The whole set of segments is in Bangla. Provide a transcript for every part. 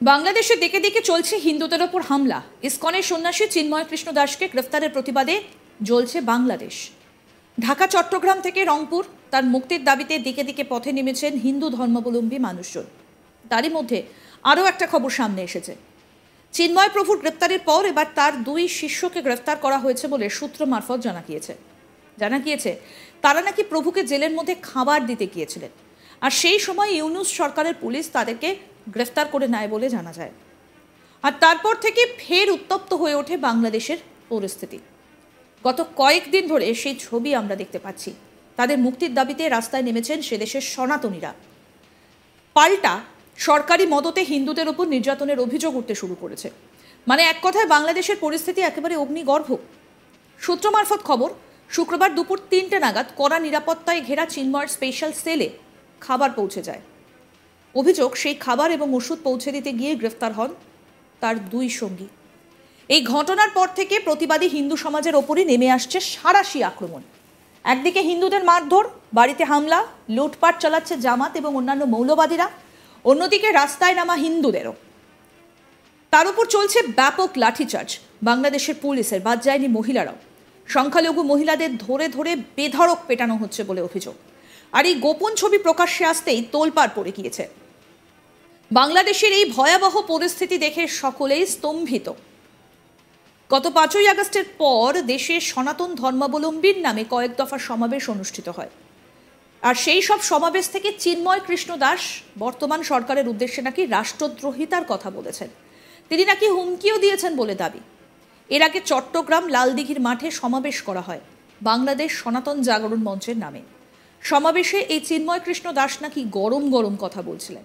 বাংলাদেশে দিকে দিকে চলছে হিন্দুদের ওপর হামলা। ইসকনের সন্ন্যাসী চিন্ময় কৃষ্ণ দাসকে গ্রেফতারের প্রতিবাদে জ্বলছে বাংলাদেশ। ঢাকা, চট্টগ্রাম থেকে রংপুর তার মুক্তির দাবিতে দিকে দিকে পথে নেমেছেন হিন্দু ধর্মাবলম্বী মানুষজন। তারই মধ্যে আরও একটা খবর সামনে এসেছে। চিন্ময় প্রভুর গ্রেপ্তারের পর এবার তার দুই শিষ্যকে গ্রেফতার করা হয়েছে বলে সূত্র মারফত জানা গিয়েছে তারা নাকি প্রভুকে জেলের মধ্যে খাবার দিতে গিয়েছিলেন, আর সেই সময় ইউনূস সরকারের পুলিশ তাদেরকে গ্রেফতার করে নেয় বলে জানা যায়। আর তারপর থেকে ফের উত্তপ্ত হয়ে ওঠে বাংলাদেশের পরিস্থিতি। গত কয়েকদিন ধরে সেই ছবি আমরা দেখতে পাচ্ছি। তাদের মুক্তির দাবিতে রাস্তায় নেমেছেন সে দেশের সনাতনীরা। পাল্টা সরকারি মদতে হিন্দুদের ওপর নির্যাতনের অভিযোগ উঠতে শুরু করেছে। মানে এক কথায় বাংলাদেশের পরিস্থিতি একেবারে অগ্নিগর্ভ। সূত্র মারফত খবর, শুক্রবার দুপুর ৩টে নাগাদ কড়া নিরাপত্তায় ঘেরা চিন্ময়ের স্পেশাল সেলে খাবার পৌঁছে যায়। অভিযোগ, সেই খাবার এবং ওষুধ পৌঁছে দিতে গিয়ে গ্রেফতার হন তার দুই সঙ্গী। এই ঘটনার পর থেকে প্রতিবাদী হিন্দু সমাজের ওপরই নেমে আসছে সাঁড়াশি আক্রমণ। একদিকে হিন্দুদের মারধর, বাড়িতে হামলা, লুটপাট চালাচ্ছে জামাত এবং অন্যান্য মৌলবাদীরা, অন্যদিকে রাস্তায় নামা হিন্দুদেরও। তার উপর চলছে ব্যাপক লাঠিচার্জ। বাংলাদেশের পুলিশের বাদ যায়নি মহিলারাও। সংখ্যালঘু মহিলাদের ধরে ধরে বেধড়ক পেটানো হচ্ছে বলে অভিযোগ। আর এই গোপন ছবি প্রকাশ্যে আসতেই তোলপাড় পড়ে গিয়েছে। বাংলাদেশের এই ভয়াবহ পরিস্থিতি দেখে সকলেই স্তম্ভিত। গত ৫ই আগস্টের পর দেশে সনাতন ধর্মাবলম্বীর নামে কয়েক দফা সমাবেশ অনুষ্ঠিত হয়। আর সেই সব সমাবেশ থেকে চিন্ময় কৃষ্ণ দাস বর্তমান সরকারের উদ্দেশ্যে নাকি রাষ্ট্রদ্রোহিতার কথা বলেছেন। তিনি নাকি হুমকিও দিয়েছেন বলে দাবি। এর আগে চট্টগ্রাম লালদিঘির মাঠে সমাবেশ করা হয় বাংলাদেশ সনাতন জাগরণ মঞ্চের নামে। সমাবেশে এই চিন্ময় কৃষ্ণ দাস নাকি গরম গরম কথা বলছিলেন।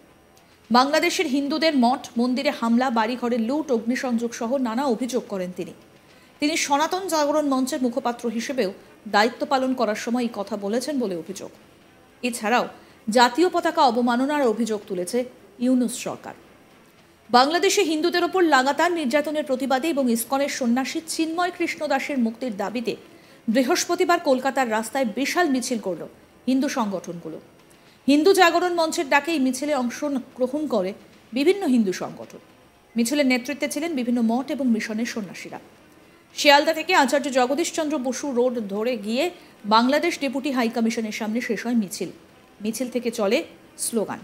বাংলাদেশের হিন্দুদের মঠ মন্দিরে হামলা, বাড়িঘরে লুট, অগ্নিসংযোগ সহ নানা অভিযোগ করেন তিনি সনাতন জাগরণ মঞ্চের মুখপাত্র হিসেবেও দায়িত্ব পালন করার সময় এই কথা বলেছেন বলে অভিযোগ। এছাড়াও জাতীয় পতাকা অবমাননার অভিযোগ তুলেছে ইউনূস সরকার। বাংলাদেশে হিন্দুদের ওপর লাগাতার নির্যাতনের প্রতিবাদে এবং ইসকনের সন্ন্যাসী চিন্ময় কৃষ্ণ দাসের মুক্তির দাবিতে বৃহস্পতিবার কলকাতার রাস্তায় বিশাল মিছিল করল হিন্দু সংগঠনগুলো। হিন্দু জাগরণ মঞ্চের ডাকে এই মিছিলে অংশগ্রহণ করে বিভিন্ন হিন্দু সংগঠন। মিছিলের নেতৃত্বে ছিলেন বিভিন্ন মঠ এবং মিশনের সন্ন্যাসীরা। শিয়ালদা থেকে আচার্য জগদীশচন্দ্র বসু রোড ধরে গিয়ে বাংলাদেশ ডেপুটি হাইকমিশনের সামনে শেষ হয় মিছিল থেকে চলে স্লোগান।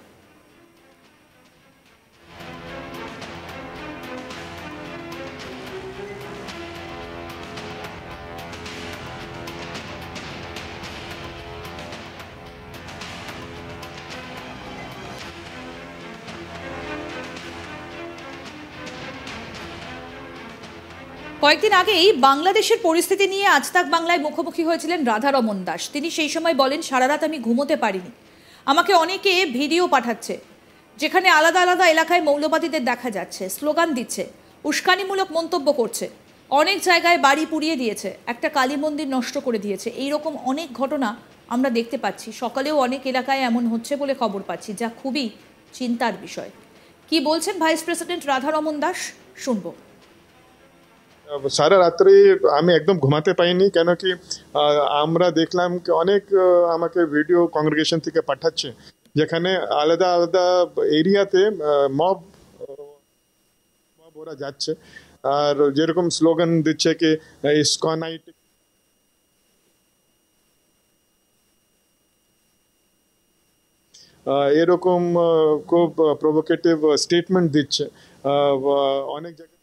কয়েকদিন আগেই বাংলাদেশের পরিস্থিতি নিয়ে আজ তাক বাংলায় মুখোমুখি হয়েছিলেন রাধারমন দাস। তিনি সেই সময় বলেন, সারা রাত আমি ঘুমোতে পারিনি। আমাকে অনেকে ভিডিও পাঠাচ্ছে যেখানে আলাদা আলাদা এলাকায় মৌলবাদীদের দেখা যাচ্ছে, স্লোগান দিচ্ছে, উস্কানিমূলক মন্তব্য করছে। অনেক জায়গায় বাড়ি পুড়িয়ে দিয়েছে, একটা কালী মন্দির নষ্ট করে দিয়েছে। এইরকম অনেক ঘটনা আমরা দেখতে পাচ্ছি। সকালেও অনেক এলাকায় এমন হচ্ছে বলে খবর পাচ্ছি, যা খুবই চিন্তার বিষয়। কি বলছেন ভাইস প্রেসিডেন্ট রাধারমন দাস, শুনবো। সারা রাত্রি আমি একদম ঘুমাতে পাইনি, কেন কি আমরা দেখলাম কি অনেক আমাকে ভিডিও কংগ্রেগেশন থেকে পাঠাচ্ছে যেখানে আলাদা আলাদা এরিয়াতে মব ওরা যাচ্ছে আর যেরকম স্লোগান দিচ্ছে কি ইসকনাইট, এরকম খুব প্রভোকেটিভ স্টেটমেন্ট দিচ্ছে অনেক জায়গায়।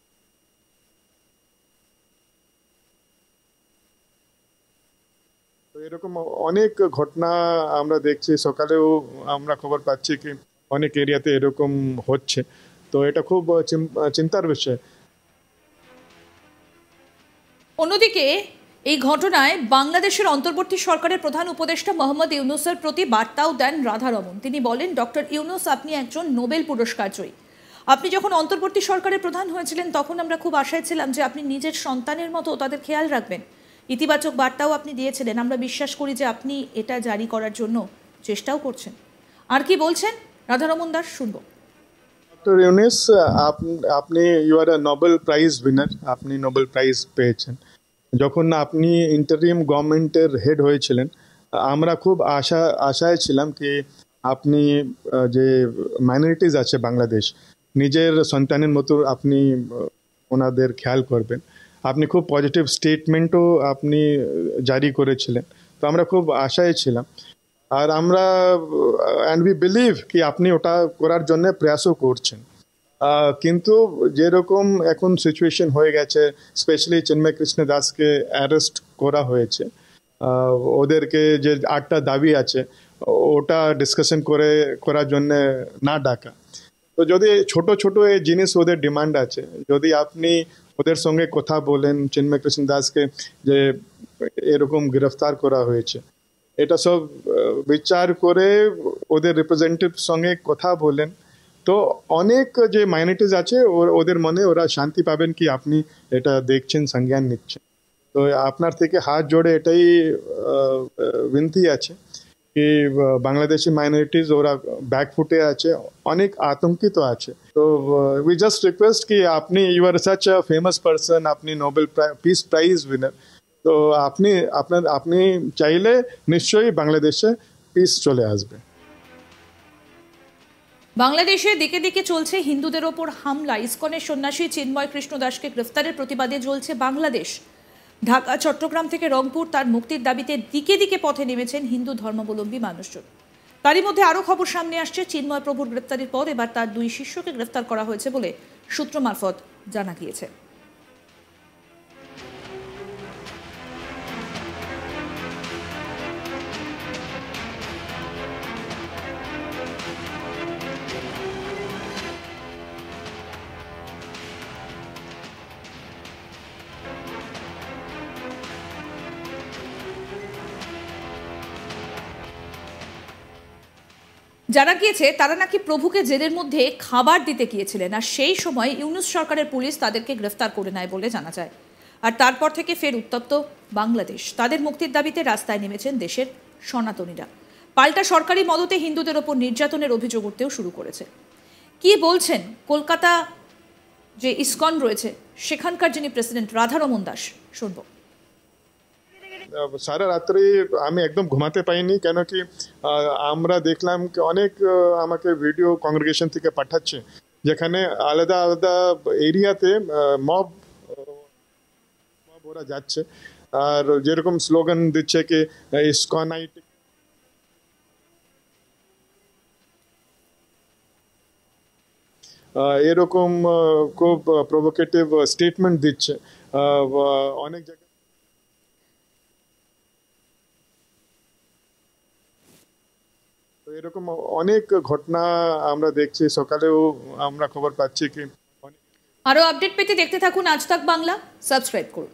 এরকম অনেক ঘটনা আমরা দেখছি, সকালেও আমরা খবর পাচ্ছি কি অনেক এরিয়াতে এরকম হচ্ছে। তো এটা খুব চিন্তার বিষয়। অন্যদিকে এই ঘটনায় বাংলাদেশের অন্তর্বর্তী সরকারের প্রধান উপদেষ্টা মোহাম্মদ ইউনূসের প্রতি বার্তাও দেন রাধারমন। তিনি বলেন, ডক্টর ইউনূস, আপনি একজন নোবেল পুরস্কার জয়ী। আপনি যখন অন্তর্বর্তী সরকারের প্রধান হয়েছিলেন তখন আমরা খুব আশায় ছিলাম যে আপনি নিজের সন্তানের মতো তাদের খেয়াল রাখবেন। ইতিবাচক বার্তাও আপনি দিয়েছিলেন। আমরা বিশ্বাস করি যে আপনি এটা জারি করার জন্য চেষ্টাও করছেন। আর কি বলছেন রাধারমন দাস, শুনবো। ডক্টর ইউনূস, আপনি you are a Nobel prize winner, আপনি নোবেল প্রাইজ পেয়েছেন। যখন আপনি ইন্টারিম গভর্নমেন্টের হেড হয়েছিলেন, আমরা খুব আশায় ছিলাম কি আপনি যে মাইনরিটিজ আছে বাংলাদেশ, নিজের সন্তানের মতো আপনি ওনাদের খেয়াল করবেন। আপনি খুব পজিটিভ স্টেটমেন্টও আপনি জারি করেছিলেন, তো আমরা খুব আশায় ছিলাম। আর আমরা অ্যান্ড উই বিলিভ কি আপনি ওটা করার জন্য প্রয়াসও করছেন। কিন্তু যেরকম এখন সিচুয়েশন হয়ে গেছে, স্পেশালি চিন্ময় কৃষ্ণ দাসকে অ্যারেস্ট করা হয়েছে, ওদেরকে যে 8টা দাবি আছে ওটা ডিসকাশন করার জন্য না ডাকা। তো যদি ছোট ছোট এই জিনিস ওদের ডিমান্ড আছে, যদি আপনি ওদের সঙ্গে কথা বলেন, চিন্ময় কৃষ্ণ দাসকে যে এরকম গ্রেফতার করা হয়েছে, এটা সব বিচার করে ওদের রিপ্রেজেন্টেটিভ সঙ্গে কথা বলেন, তো অনেক যে মাইনরিটিস আছে ওদের মনে ওরা শান্তি পাবেন কি আপনি এটা দেখছেন, সংজ্ঞান নিচ্ছেন। তো আপনার থেকে হাত জোড়ে এটাই বিনতি আছে কি বাংলাদেশি মাইনরিটিস ওরা ব্যাকফুটে আছে, অনেক আতঙ্কিত আছে। তো উই জাস্ট রিকোয়েস্ট কি আপনি you are such a famous person, আপনি নোবেল পিস প্রাইজ উইনার, তো আপনি চাইলে নিশ্চয়ই বাংলাদেশে পিস চলে আসবে। বাংলাদেশে দিকে দিকে চলছে হিন্দুদের ওপর হামলা। ইসকনের সন্ন্যাসী চিন্ময় কৃষ্ণ দাসকে গ্রেফতারের প্রতিবাদে জ্বলছে বাংলাদেশ। ঢাকা, চট্টগ্রাম থেকে রংপুর তার মুক্তির দাবিতে দিকে দিকে পথে নেমেছেন হিন্দু ধর্মাবলম্বী মানুষজন। তারই মধ্যে আরও খবর সামনে আসছে, চিন্ময় প্রভুর গ্রেফতারির পর এবার তার 2 শিষ্যকে গ্রেফতার করা হয়েছে বলে সূত্র মারফত জানা গিয়েছে। জানা গিয়েছে তারা নাকি প্রভুকে জেলের মধ্যে খাবার দিতে গিয়েছিলেন, আর সেই সময় ইউনূস সরকারের পুলিশ তাদেরকে গ্রেফতার করে নেয় বলে জানা যায়। আর তারপর থেকে ফের উত্তপ্ত বাংলাদেশ। তাদের মুক্তির দাবিতে রাস্তায় নেমেছেন দেশের সনাতনীরা। পাল্টা সরকারি মদতে হিন্দুদের ওপর নির্যাতনের অভিযোগ উঠতেও শুরু করেছে। কি বলছেন কলকাতা যে ইসকন রয়েছে সেখানকার যিনি প্রেসিডেন্ট রাধারমন দাস, শুনবো। সারা রাত্রি আমি একদম ঘুমাতে পাইনি, কেন কি আমরা দেখলাম কি অনেক আমাকে ভিডিও কংগ্রেগেশন থেকে পাঠাচ্ছে, যেখানে আলাদা আলাদা এরিয়াতে মব ওরা যাচ্ছে আর যেরকম স্লোগান দিচ্ছে কি ইসকনাইট, এরকম খুব প্রভোকেটিভ স্টেটমেন্ট দিচ্ছে অনেক জায়গায়। এরকম অনেক ঘটনা আমরা দেখছি, সকালেও আমরা খবর পাচ্ছি কি। আরো আপডেট পেতে দেখতে থাকুন আজ তাক বাংলা, সাবস্ক্রাইব করুন।